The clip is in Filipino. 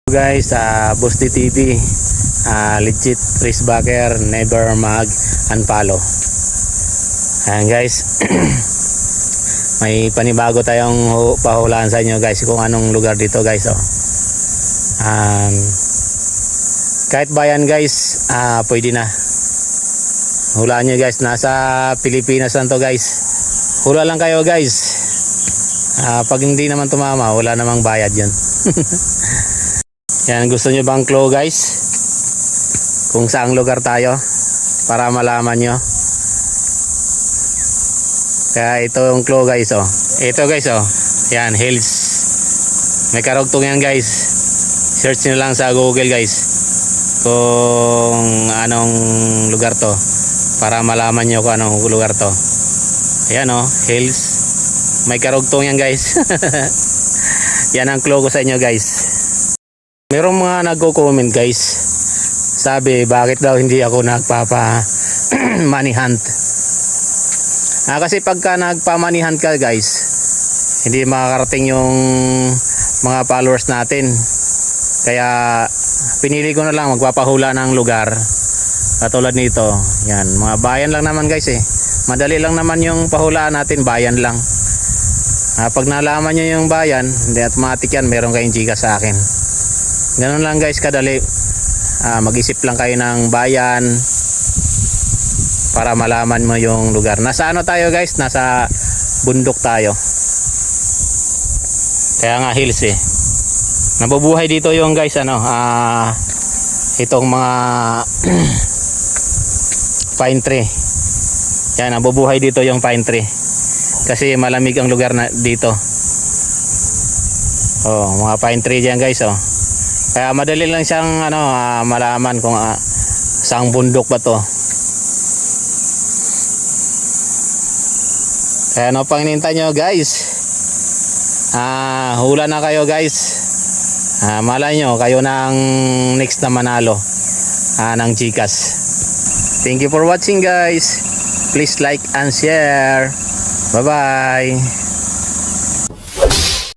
Guys, Bosti TV, legit race backer, never mag unfollow. Ayan guys, may panibago tayong pahulaan sa inyo guys kung anong lugar dito guys. Kahit bayan guys, pwede na. Hulaan nyo guys, nasa Pilipinas lang to guys. Hula lang kayo guys. Pag hindi naman tumama, wala namang bayad yun. Yan, gusto nyo bang clue guys kung saang lugar tayo para malaman nyo? Kaya ito yung clue guys. Ito guys, yan, hills. May karugtong yan guys. Search nyo lang sa Google guys kung anong lugar to para malaman nyo kung anong lugar to. Ayan hills. May karugtong yan guys. Yan ang clue ko sa inyo guys. Merong mga nagko-comment guys, sabi bakit daw hindi ako nagpapa money hunt. Kasi pagka nagpa money hunt ka guys, hindi makakarating yung mga followers natin. Kaya pinili ko na lang magpapahula ng lugar katulad nito. Yan, mga bayan lang naman guys madali lang naman yung pahulaan natin, bayan lang. Pag nalaman nyo yung bayan, hindi automatic yan, meron kayong giga sa akin. Ganun lang guys kadali. Mag-isip lang kayo ng bayan para malaman mo yung lugar. Nasa ano tayo guys? Nasa bundok tayo. Kaya nga hills nabubuhay dito yung guys itong mga pine tree. Yan, nabubuhay dito yung pine tree. Kasi malamig ang lugar na dito. Mga pine tree diyan guys Kaya madali lang siyang malaman kung saang bundok ba to. Kaya ano pang hinihintay nyo guys? Hula na kayo guys. Malay nyo kayo ng next na manalo ng Gcash. Thank you for watching guys. Please like and share. Bye bye.